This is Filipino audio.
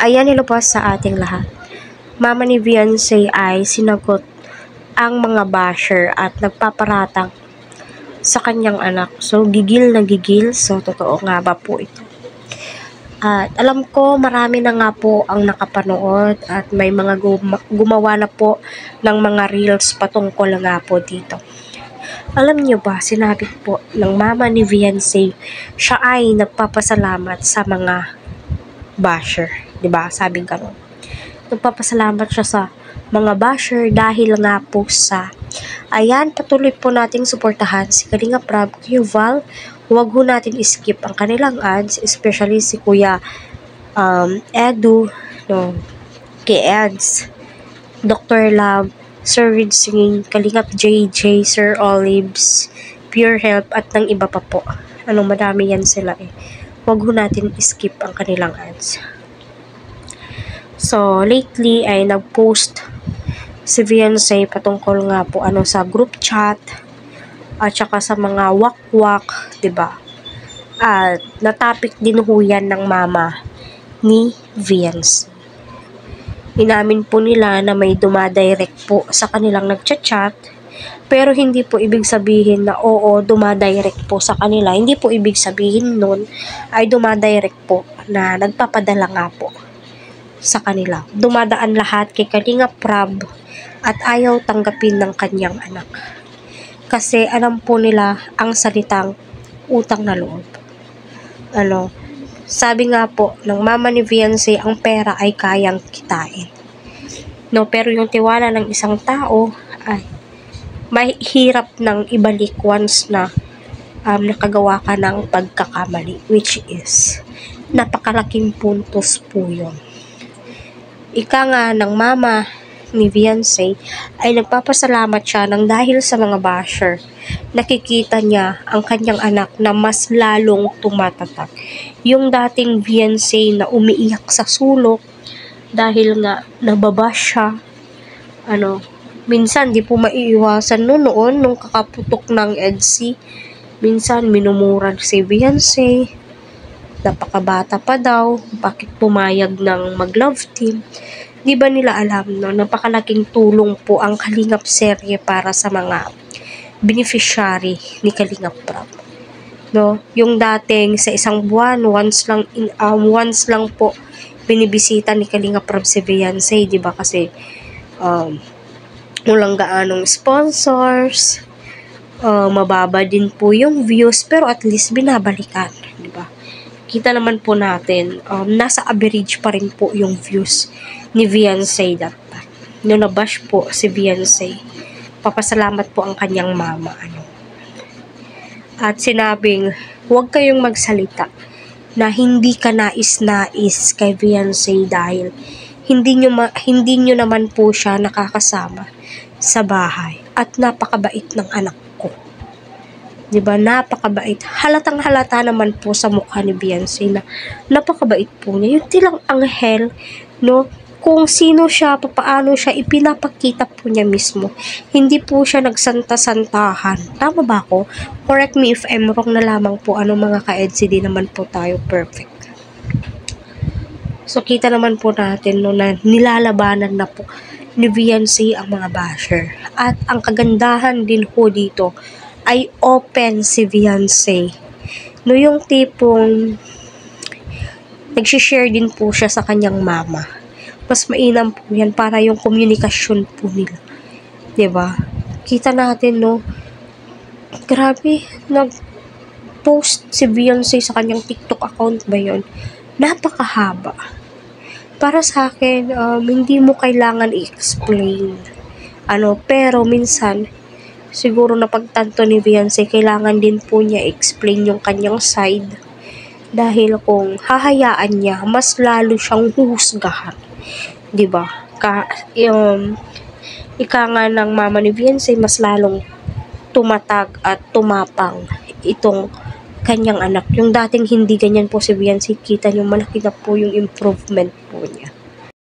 Ayan, nilabas sa ating lahat. Mama ni Beyonce ay sinagot ang mga basher at nagpaparatang sa kanyang anak. So, gigil na gigil. So, totoo nga ba po ito? At alam ko marami na nga po ang nakapanood at may mga gumawa na po ng mga reels patungkol nga po dito. Alam niyo ba, sinabi po ng mama ni Beyonce, siya ay nagpapasalamat sa mga basher. 'Di ba? Sabi gano'n. Nagpapasalamat siya sa mga basher dahil nga po sa ayan, patuloy po nating suportahan si Kalinga Prab, Kuya Val. Huwag ho natin skip ang kanilang ads, especially si Kuya Edu, no, kay Eds, Dr. Love, Sir Reed Singing, Kalingap JJ, Sir Olives, Pure Help, at ng iba pa po. Madami yan sila eh. Huwag ho natin skip ang kanilang ads. So, lately ay nag-post si Beyonce patungkol nga po sa group chat at saka sa mga wakwak, 'di ba? At na-topic din ho yan ng mama ni Beyonce. Inamin po nila na may dumadirect po sa kanilang nagchat-chat, pero hindi po ibig sabihin na oo, dumadirect po sa kanila. Hindi po ibig sabihin nun ay dumadirect po na nagpapadala nga po sa kanila. Dumadaan lahat kay Kalinga Prab at ayaw tanggapin ng kanyang anak. Kasi alam po nila ang salitang utang na loob. Sabi nga po ng mama ni Beyonce, ang pera ay kayang kitain. No, pero yung tiwala ng isang tao ay mahirap nang ibalik once na nakagawa ka ng pagkakamali, which is napakalaking puntos po yun. Ika nga ng mama ni Beyonce ay nagpapasalamat siya ng dahil sa mga basher. Nakikita niya ang kanyang anak na mas lalong tumatatak. Yung dating Beyonce na umiiyak sa sulok dahil nga nababash siya. Minsan di po maiiwasan noon nung kakaputok ng EDC. Minsan minumura si Beyonce. Napakabata pa daw. Bakit pumayag ng mag-love team? Di ba nila alam napakalaking tulong po ang Kalingap serye para sa mga beneficiary ni Kalingap Prab. Yung dating sa isang buwan, once lang po binibisita ni Kalingap Prab si Beyonce, di ba? Kasi walang gaanong sponsors, mababa din po yung views, pero at least binabalikan, di ba? Kita naman po natin, nasa average pa rin po yung views ni Beyonce that time. Nung nabash po si Beyonce, papasalamat po ang kanyang mama. At sinabing, huwag kayong magsalita na hindi ka nais-nais kay Beyonce dahil hindi nyo naman po siya nakakasama sa bahay. At napakabait ng anak ko. Diba? Napakabait. Halatang halata naman po sa mukha ni Beyonce na napakabait po niya. Yung tilang anghel, kung sino siya, papaano siya, ipinapakita po niya mismo. Hindi po siya nagsanta-santahan. Tama ba ako? Correct me if I'm wrong na lamang po. Mga ka-EDC, di naman po tayo perfect. So, kita naman po natin na nilalabanan na po ni Beyonce ang mga basher. At ang kagandahan din po dito ay open si Beyonce. Yung tipong nagsishare din po siya sa kanyang mama. Mas mainam po yan para yung komunikasyon po nila. Diba? Kita natin, grabe, nag-post si Beyonce sa kanyang TikTok account ba yun? Napakahaba. Para sa akin, hindi mo kailangan i-explain. Pero minsan, siguro na pagtanto ni Beyonce, kailangan din po niya explain yung kanyang side. Dahil kung hahayaan niya, mas lalo siyang huhusgahan. Diba? Ika nga ng mama ni Beyonce, mas lalong tumatag at tumapang itong kanyang anak. Yung dating hindi ganyan po si Beyonce, kita nyo malaki na po yung improvement